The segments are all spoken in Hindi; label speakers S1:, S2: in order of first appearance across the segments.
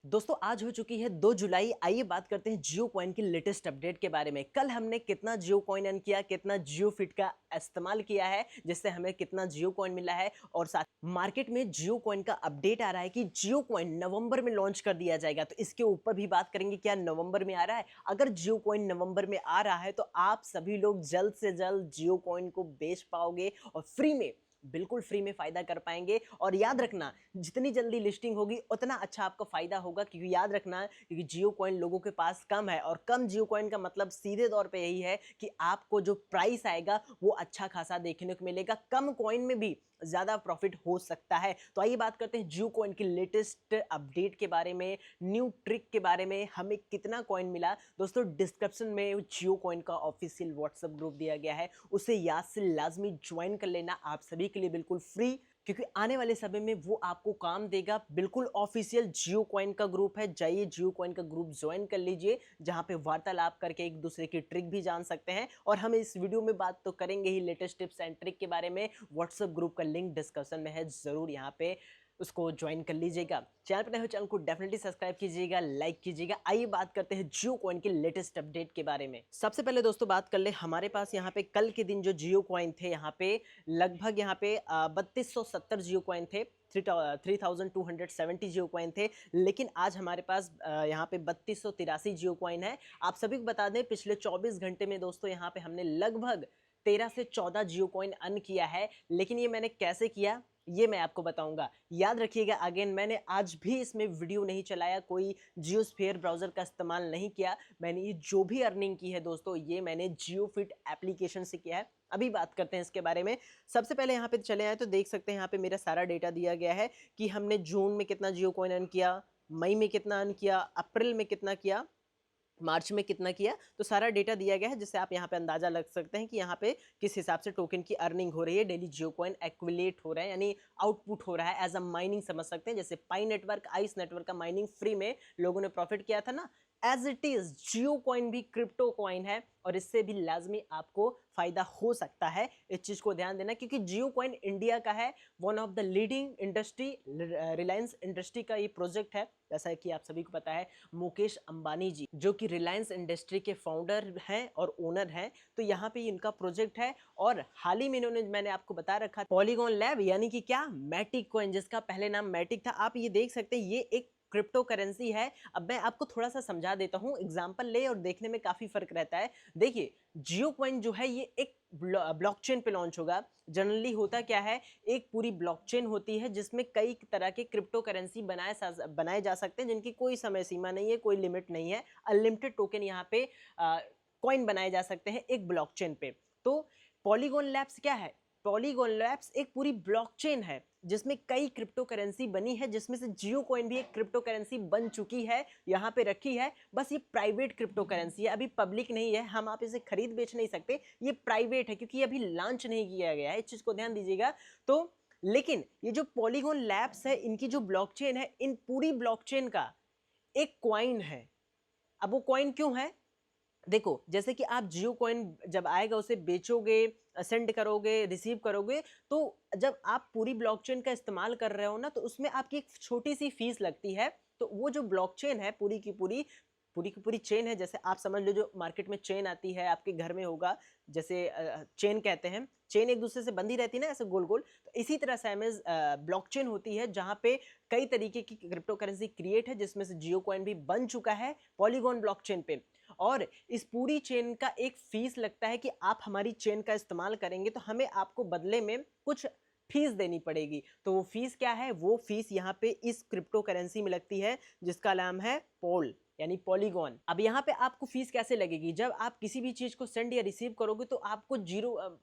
S1: दोस्तों आज हो चुकी है 2 जुलाई। आइए बात करते हैं जियो कॉइन की लेटेस्ट अपडेट के बारे में। कल हमने कितना जियो कॉइन अर्न किया, कितना जियो फिट का इस्तेमाल किया है, जिससे हमें कितना जियो कॉइन मिला है। और साथ मार्केट में जियो कॉइन का अपडेट आ रहा है कि जियो कॉइन नवंबर में लॉन्च कर दिया जाएगा, तो इसके ऊपर भी बात करेंगे। क्या नवंबर में आ रहा है? अगर जियो कॉइन नवंबर में आ रहा है तो आप सभी लोग जल्द से जल्द जियो कॉइन को बेच पाओगे और फ्री में, बिल्कुल फ्री में फायदा कर पाएंगे। और याद रखना, जितनी जल्दी लिस्टिंग होगी उतना अच्छा आपका फायदा होगा, क्योंकि याद रखना, क्योंकि जियो कॉइन लोगों के पास कम है और कम जियो कॉइन का मतलब सीधे तौर पे यही है कि आपको जो प्राइस आएगा वो अच्छा खासा देखने को मिलेगा। कम कॉइन में भी ज्यादा प्रॉफिट हो सकता है। तो आइए बात करते हैं जियो कॉइन की लेटेस्ट अपडेट के बारे में, न्यू ट्रिक के बारे में। हमें कितना कॉइन मिला दोस्तों, डिस्क्रिप्शन में जियो कॉइन का ऑफिशियल व्हाट्सएप ग्रुप दिया गया है, उसे याद से लाजमी ज्वाइन कर लेना, आप सभी के लिए बिल्कुल फ्री, क्योंकि आने वाले समय में वो आपको काम देगा। बिल्कुल ऑफिशियल जियो कॉइन का ग्रुप है, जाइए जियो कॉइन का ग्रुप ज्वाइन कर लीजिए, जहां पे वार्तालाप करके एक दूसरे की ट्रिक भी जान सकते हैं। और हम इस वीडियो में बात तो करेंगे ही लेटेस्ट टिप्स एंड ट्रिक के बारे में। व्हाट्सएप ग्रुप का लिंक डिस्क्रिप्शन में है, जरूर यहाँ पे उसको ज्वाइन कर लीजिएगा। चैनल पर नए हो चैनल को डेफिनेटली सब्सक्राइब कीजिएगा, लाइक कीजिएगा। आइए बात करते हैं जियो कॉइन की लेटेस्ट अपडेट के बारे में। सबसे पहले दोस्तों बात कर ले, हमारे पास यहाँ पे कल के दिन जो जियो कॉइन थे, यहाँ पे लगभग यहाँ पे 3270 जियो कॉइन थे, 3270 जियो कॉइन थे। लेकिन आज हमारे पास यहाँ पे 3283 जियो कॉइन है। आप सभी को बता दें, पिछले 24 घंटे में दोस्तों यहाँ पे हमने लगभग 13 से 14 जियो कॉइन अर्न किया है। लेकिन ये मैंने कैसे किया, ये मैं आपको बताऊंगा। याद रखिएगा, अगेन मैंने आज भी इसमें वीडियो नहीं चलाया, कोई जियोस्फीयर ब्राउजर का इस्तेमाल नहीं किया। मैंने ये जो भी अर्निंग की है दोस्तों, ये मैंने जियोफिट एप्लीकेशन से किया है। अभी बात करते हैं इसके बारे में। सबसे पहले यहाँ पे चले आए तो देख सकते हैं यहाँ पे मेरा सारा डेटा दिया गया है कि हमने जून में कितना जियो कॉइन अर्न किया, मई में कितना अर्न किया, अप्रैल में कितना किया, मार्च में कितना किया। तो सारा डेटा दिया गया है, जिससे आप यहाँ पे अंदाजा लग सकते हैं कि यहाँ पे किस हिसाब से टोकन की अर्निंग हो रही है। डेली जियो कॉइन एक्विलेट हो रहा है, यानी आउटपुट हो रहा है, एज अ माइनिंग समझ सकते हैं। जैसे पाई नेटवर्क, आइस नेटवर्क का माइनिंग फ्री में लोगों ने प्रॉफिट किया था ना, as it is Jio coin भी क्रिप्टो कॉइन है और इससे भी लाजमी आपको फायदा हो सकता है। इस चीज को ध्यान देना, क्योंकि जियो कॉइन इंडिया का है, one of the leading industry, Reliance industry का ये प्रोजेक्ट है। जैसा कि आप सभी को पता है, मुकेश अंबानी जी जो कि रिलायंस इंडस्ट्री के फाउंडर हैं और ओनर हैं, तो यहाँ पे इनका प्रोजेक्ट है। और हाल ही में इन्होंने, मैंने आपको बता रखा, पॉलीगॉन लैब यानी कि क्या, मैटिक कॉइन, जिसका पहले नाम मैटिक था। आप ये देख सकते हैं, ये एक क्रिप्टो करेंसी है। अब मैं आपको थोड़ा सा समझा देता हूं, एग्जांपल ले, और देखने में काफी फर्क रहता है। देखिए, जियो कॉइन जो है ये एक ब्लॉकचेन पे लॉन्च होगा। जनरली होता क्या है, एक पूरी ब्लॉकचेन होती है जिसमें कई तरह के क्रिप्टो करेंसी बनाए जा सकते हैं, जिनकी कोई समय सीमा नहीं है, कोई लिमिट नहीं है। अनलिमिटेड टोकन यहाँ पे कॉइन बनाए जा सकते हैं एक ब्लॉकचेन पे। तो पॉलीगॉन लैब्स क्या है? पॉलीगॉन लैब्स एक पूरी ब्लॉकचेन है जिसमें कई क्रिप्टो करेंसी बनी है, जिसमें से जियो कॉइन भी एक क्रिप्टो करेंसी बन चुकी है, यहाँ पे रखी है। बस ये प्राइवेट क्रिप्टो करेंसी है, अभी पब्लिक नहीं है, हम आप इसे खरीद बेच नहीं सकते, ये प्राइवेट है क्योंकि ये अभी लॉन्च नहीं किया गया है। इस चीज को ध्यान दीजिएगा। तो लेकिन ये जो पॉलीगॉन लैब्स है, इनकी जो ब्लॉकचेन है, इन पूरी ब्लॉकचेन का एक कॉइन है। अब वो कॉइन क्यों है? देखो, जैसे कि आप जियो कॉइन जब आएगा उसे बेचोगे, सेंड करोगे, रिसीव करोगे, तो जब आप पूरी ब्लॉकचेन का इस्तेमाल कर रहे हो ना, तो उसमें आपकी एक छोटी सी फीस लगती है। तो वो जो ब्लॉकचेन है, पूरी की पूरी चेन है, जैसे आप समझ लो जो मार्केट में चेन आती है, आपके घर में होगा, जैसे चेन कहते हैं, चेन एक दूसरे से बंधी रहती है ना, ऐसे गोल गोल। तो इसी तरह सैमेज ब्लॉकचेन होती है, जहां पे कई तरीके की क्रिप्टो करेंसी क्रिएट है, जिसमें से जियो कॉइन भी बन चुका है पॉलीगॉन ब्लॉकचेन पे। और इस पूरी चेन का एक फीस लगता है कि आप हमारी चेन का इस्तेमाल करेंगे तो हमें आपको बदले में कुछ फीस देनी पड़ेगी। तो वो फीस क्या है? वो फीस यहाँ पे इस क्रिप्टो करेंसी में लगती है, जिसका नाम है पोल, यानी पॉलीगॉन। अब यहाँ पे आपको फीस कैसे लगेगी? जब आप किसी भी चीज को सेंड या रिसीव करोगे तो आपको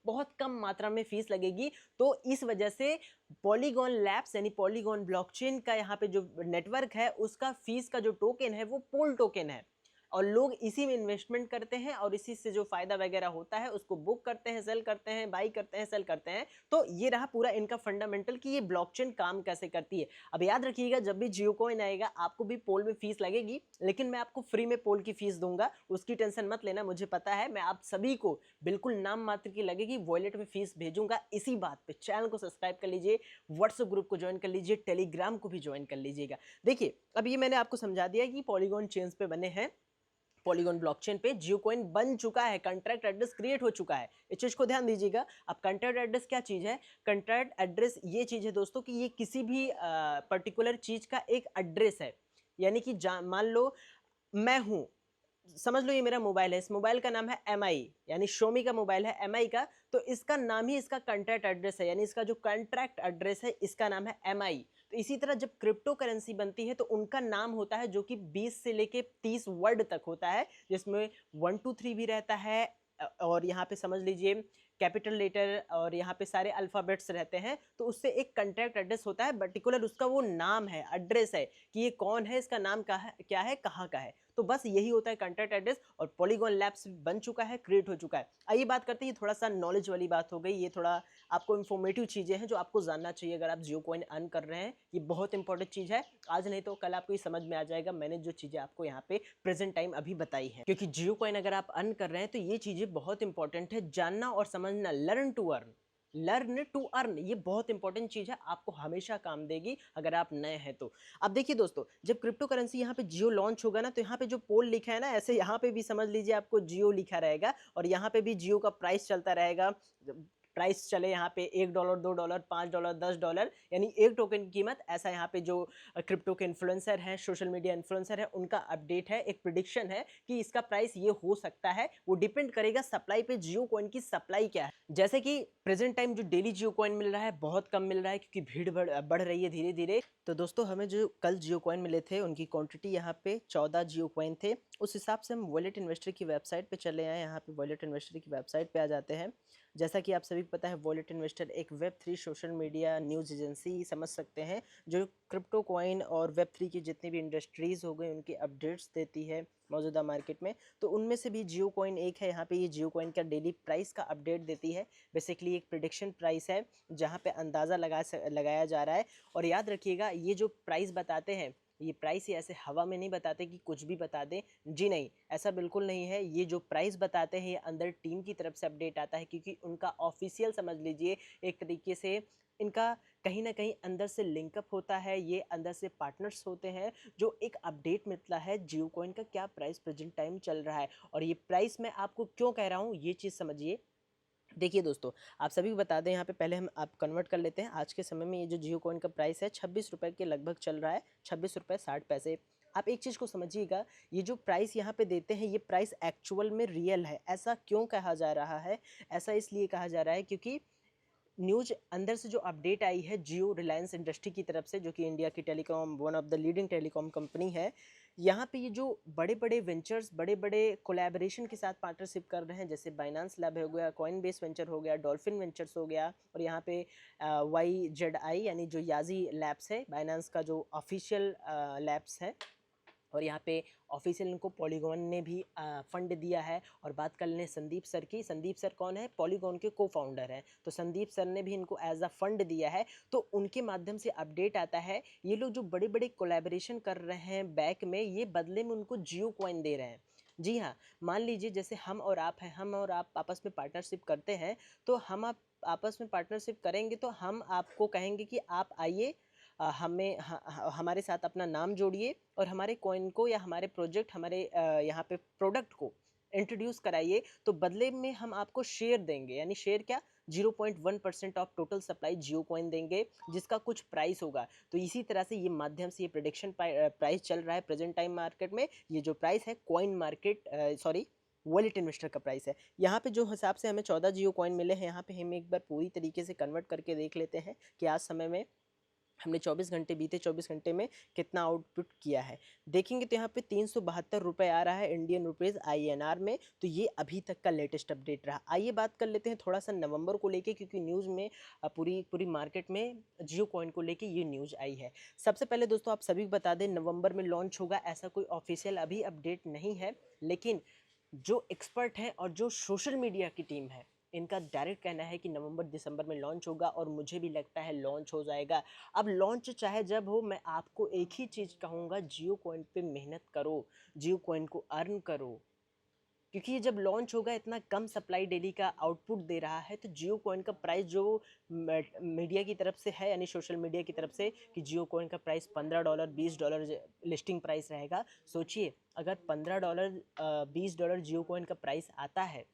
S1: बहुत कम मात्रा में फीस लगेगी। तो इस वजह से पॉलीगॉन लैब्स यानी पॉलीगॉन ब्लॉकचेन का यहाँ पे जो नेटवर्क है, उसका फीस का जो टोकन है वो पोल टोकन है। और लोग इसी में इन्वेस्टमेंट करते हैं और इसी से जो फायदा वगैरह होता है उसको बुक करते हैं, सेल करते हैं, बाई करते हैं, सेल करते हैं। तो ये रहा पूरा इनका फंडामेंटल कि ये ब्लॉकचेन काम कैसे करती है। अब याद रखिएगा जब भी जियो कॉइन आएगा आपको भी पोल में फीस लगेगी, लेकिन मैं आपको फ्री में पोल की फीस दूंगा, उसकी टेंशन मत लेना, मुझे पता है मैं आप सभी को बिल्कुल नाम मात्र की लगेगी, वॉलेट में फीस भेजूंगा। इसी बात पे चैनल को सब्सक्राइब कर लीजिए, व्हाट्सएप ग्रुप को ज्वाइन कर लीजिए, टेलीग्राम को भी ज्वाइन कर लीजिएगा। देखिए अब ये मैंने आपको समझा दिया कि पॉलीगॉन चेन्स पे बने हैं, पॉलीगॉन ब्लॉकचेन पे जियो कॉइन बन चुका है, कंट्रैक्ट एड्रेस क्रिएट हो चुका है। इस चीज को ध्यान दीजिएगा। अब कंट्रैक्ट एड्रेस क्या चीज है? कंट्रैक्ट एड्रेस ये चीज है दोस्तों कि ये किसी भी पर्टिकुलर चीज का एक एड्रेस है। यानी कि मान लो मैं हूं, समझ लो ये मेरा मोबाइल है, इस मोबाइल का नाम है MI, यानी शोमी का मोबाइल है MI का, तो इसका नाम ही इसका कंट्रैक्ट एड्रेस है, यानी इसका जो कंट्रैक्ट एड्रेस है इसका नाम है MI। तो इसी तरह जब क्रिप्टो करेंसी बनती है तो उनका नाम होता है जो कि 20 से लेके 30 वर्ड तक होता है, जिसमें 1 2 3 भी रहता है, और यहाँ पे समझ लीजिए कैपिटल लेटर और यहाँ पे सारे अल्फ़ाबेट्स रहते हैं। तो उससे एक कंट्रैक्ट एड्रेस होता है, पर्टिकुलर उसका वो नाम है, एड्रेस है कि ये कौन है, इसका नाम क्या है, कहाँ का है। तो बस यही होता है कंट्रैक्ट एड्रेस, और पॉलीगॉन लैब्स बन चुका है, क्रिएट हो चुका है। आइए बात करते हैं, थोड़ा सा नॉलेज वाली बात हो गई, ये थोड़ा आपको इन्फॉर्मेटिव चीज़ें हैं जो आपको जानना चाहिए अगर आप जियो कॉइन अर्न कर रहे हैं। ये बहुत इंपॉर्टेंट चीज़ है, आज नहीं तो कल आपको ये समझ में आ जाएगा मैंने जो चीज़ें आपको यहाँ पे प्रेजेंट टाइम अभी बताई है। क्योंकि जियो कॉइन अगर आप अर्न कर रहे हैं तो ये चीज़ें बहुत इंपॉर्टेंट है जानना और समझना। Learn to earn, learn to earn, ये बहुत इंपॉर्टेंट चीज है, आपको हमेशा काम देगी अगर आप नए हैं तो। अब देखिए दोस्तों, जब क्रिप्टो करेंसी यहाँ पे जियो लॉन्च होगा ना, तो यहाँ पे जो पोल लिखा है ना, ऐसे यहाँ पे भी समझ लीजिए आपको जियो लिखा रहेगा, और यहाँ पे भी जियो का प्राइस चलता रहेगा। प्राइस चले यहाँ पे $1, $2, $5, $10, यानी एक टोकन की कीमत। ऐसा यहाँ पे जो क्रिप्टो के इन्फ्लुएंसर हैं, सोशल मीडिया इन्फ्लुएंसर है, उनका अपडेट है, एक प्रिडिक्शन है कि इसका प्राइस ये हो सकता है। वो डिपेंड करेगा सप्लाई पे, जियो कॉइन की सप्लाई क्या है। जैसे कि प्रेजेंट टाइम जो डेली जियो कॉइन मिल रहा है बहुत कम मिल रहा है, क्योंकि भीड़ बढ़ रही है धीरे धीरे। तो दोस्तों हमें जो कल जियो कॉइन मिले थे उनकी क्वांटिटी यहाँ पे 14 जियो कॉइन थे। उस हिसाब से हम वॉलेट इन्वेस्टर की वेबसाइट पे चले आए। यहाँ पे वॉलेट इन्वेस्टर की वेबसाइट पे आ जाते हैं। जैसा कि आप सभी को पता है, वॉलेट इन्वेस्टर एक Web3 social media news agency समझ सकते हैं, जो क्रिप्टो कॉइन और वेब3 की जितनी भी इंडस्ट्रीज़ हो गई उनकी अपडेट्स देती है मौजूदा मार्केट में। तो उनमें से भी जियो कॉइन एक है। यहाँ पे ये जियो कॉइन का डेली प्राइस का अपडेट देती है। बेसिकली एक प्रिडिक्शन प्राइस है जहाँ पे अंदाज़ा लगाया जा रहा है। और याद रखिएगा, ये जो प्राइस बताते हैं, ये प्राइस ही ऐसे हवा में नहीं बताते कि कुछ भी बता दें, जी नहीं, ऐसा बिल्कुल नहीं है। ये जो प्राइस बताते हैं ये अंदर टीम की तरफ से अपडेट आता है, क्योंकि उनका ऑफिशियल समझ लीजिए एक तरीके से इनका कहीं ना कहीं अंदर से लिंकअप होता है, ये अंदर से पार्टनर्स होते हैं जो एक अपडेट मिलता है जियो कॉइन का क्या प्राइस प्रेजेंट टाइम चल रहा है। और ये प्राइस मैं आपको क्यों कह रहा हूँ ये चीज़ समझिए। देखिए दोस्तों, आप सभी को बता दें, यहाँ पे पहले हम आप कन्वर्ट कर लेते हैं। आज के समय में ये जो जियो कॉइन का प्राइस है 26 रुपये के लगभग चल रहा है, 26 रुपये 60 पैसे। आप एक चीज़ को समझिएगा, ये जो प्राइस यहाँ पे देते हैं ये प्राइस एक्चुअल में रियल है। ऐसा क्यों कहा जा रहा है? ऐसा इसलिए कहा जा रहा है क्योंकि न्यूज अंदर से जो अपडेट आई है जियो रिलायंस इंडस्ट्री की तरफ से, जो कि इंडिया की telecom one of the leading telecom company है। यहाँ पे ये जो बड़े बड़े वेंचर्स, बड़े बड़े कोलैबोरेशन के साथ पार्टनरशिप कर रहे हैं, जैसे बाइनांस लैब हो गया, कॉइन बेस वेंचर हो गया, डॉल्फिन वेंचर्स हो गया, और यहाँ पे YZI यानी जो याजी लैब्स है, बाइनांस का जो ऑफिशियल लैब्स है। और यहाँ पे ऑफिशियल इनको पॉलीगॉन ने भी फंड दिया है। और बात कर लें संदीप सर की, संदीप सर कौन है? पॉलीगॉन के को फाउंडर हैं। तो संदीप सर ने भी इनको एज अ फंड दिया है। तो उनके माध्यम से अपडेट आता है, ये लोग जो बड़े बड़े कोलैबोरेशन कर रहे हैं बैक में, ये बदले में उनको जियो कॉइन दे रहे हैं। जी हाँ, मान लीजिए जैसे हम और आप हैं, हम और आप आपस में पार्टनरशिप करते हैं, तो हम आप आपस में पार्टनरशिप करेंगे तो हम आपको कहेंगे कि आप आइए, हमारे साथ अपना नाम जोड़िए और हमारे कॉइन को या हमारे प्रोजेक्ट, हमारे यहाँ पे प्रोडक्ट को इंट्रोड्यूस कराइए। तो बदले में हम आपको शेयर देंगे, यानी शेयर क्या, 0.1% of total supply Jio coin देंगे, जिसका कुछ प्राइस होगा। तो इसी तरह से ये माध्यम से ये प्रोडिक्शन प्राइस चल रहा है प्रेजेंट टाइम मार्केट में। ये जो प्राइस है coin market sorry wallet investor का प्राइस है। यहाँ पे जो हिसाब से हमें 14 जियो कॉइन मिले हैं, यहाँ पे हम एक बार पूरी तरीके से कन्वर्ट करके देख लेते हैं कि आज समय में हमने 24 घंटे बीते 24 घंटे में कितना आउटपुट किया है देखेंगे तो यहाँ पे 372 रुपये आ रहा है इंडियन रुपीज़ INR में। तो ये अभी तक का लेटेस्ट अपडेट रहा। आइए बात कर लेते हैं थोड़ा सा नवंबर को लेके, क्योंकि न्यूज़ में पूरी पूरी मार्केट में जियो कॉइन को लेके ये न्यूज़ आई है। सबसे पहले दोस्तों आप सभी को बता दें, नवंबर में लॉन्च होगा, ऐसा कोई ऑफिशियल अभी अपडेट नहीं है, लेकिन जो एक्सपर्ट हैं और जो सोशल मीडिया की टीम है, इनका डायरेक्ट कहना है कि नवंबर दिसंबर में लॉन्च होगा, और मुझे भी लगता है लॉन्च हो जाएगा। अब लॉन्च चाहे जब हो, मैं आपको एक ही चीज़ कहूँगा, जियो कॉइन पे मेहनत करो, जियो कॉइन को अर्न करो, क्योंकि ये जब लॉन्च होगा इतना कम सप्लाई डेली का आउटपुट दे रहा है, तो जियो कॉइन का प्राइस जो मीडिया की तरफ से है, यानी सोशल मीडिया की तरफ से, कि जियो कॉइन का प्राइस $15 $20 लिस्टिंग प्राइस रहेगा। सोचिए अगर $15 $20 जियो कॉइन का प्राइस आता है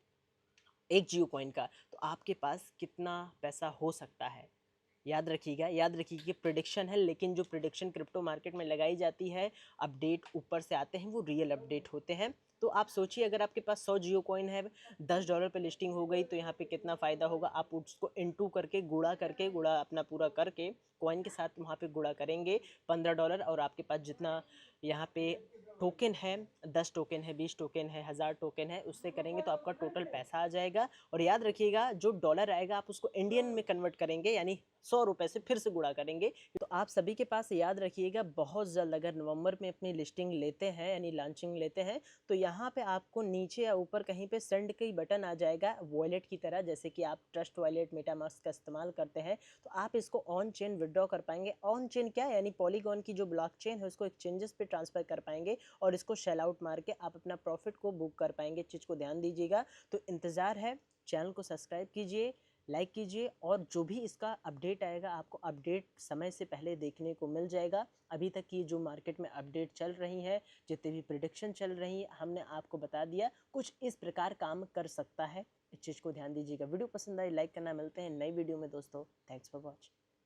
S1: एक जियो कॉइन का, तो आपके पास कितना पैसा हो सकता है। याद रखिएगा, याद रखिए कि प्रिडिक्शन है, लेकिन जो प्रिडिक्शन क्रिप्टो मार्केट में लगाई जाती है, अपडेट ऊपर से आते हैं, वो रियल अपडेट होते हैं। तो आप सोचिए अगर आपके पास 100 जियो कॉइन है, $10 पे लिस्टिंग हो गई, तो यहाँ पे कितना फ़ायदा होगा। आप उसको इनटू करके, गुड़ा अपना पूरा करके, कॉइन के साथ वहाँ पे गुड़ा करेंगे $15, और आपके पास जितना यहाँ पे टोकन है, 10 टोकन है, 20 टोकन है, 1000 टोकन है, उससे करेंगे तो आपका टोटल पैसा आ जाएगा। और याद रखिएगा जो डॉलर आएगा आप उसको इंडियन में कन्वर्ट करेंगे, यानी 100 रुपये से फिर से गुणा करेंगे। तो आप सभी के पास याद रखिएगा, बहुत जल्द अगर नवंबर में अपनी लिस्टिंग लेते हैं, यानी लॉन्चिंग लेते हैं, तो यहाँ पे आपको नीचे या ऊपर कहीं पे सेंड का बटन आ जाएगा वॉलेट की तरह। जैसे कि आप ट्रस्ट वॉलेट, मेटामास्क का इस्तेमाल करते हैं, तो आप इसको ऑन चेन विड्रॉ कर पाएंगे। ऑन चेन क्या है, यानी पॉलीगॉन की जो ब्लॉकचेन है उसको एक्सचेंजेस पे ट्रांसफर कर पाएंगे, और इसको शेल आउट मार के आप अपना प्रॉफिट को बुक कर पाएंगे। चीज़ को ध्यान दीजिएगा। तो इंतज़ार है, चैनल को सब्सक्राइब कीजिए, लाइक कीजिए, और जो भी इसका अपडेट आएगा आपको अपडेट समय से पहले देखने को मिल जाएगा। अभी तक की जो मार्केट में अपडेट चल रही है, जितने भी प्रिडिक्शन चल रही है, हमने आपको बता दिया कुछ इस प्रकार काम कर सकता है। इस चीज़ को ध्यान दीजिएगा। वीडियो पसंद आई लाइक करना। मिलते हैं नई वीडियो में दोस्तों। Thanks for watching.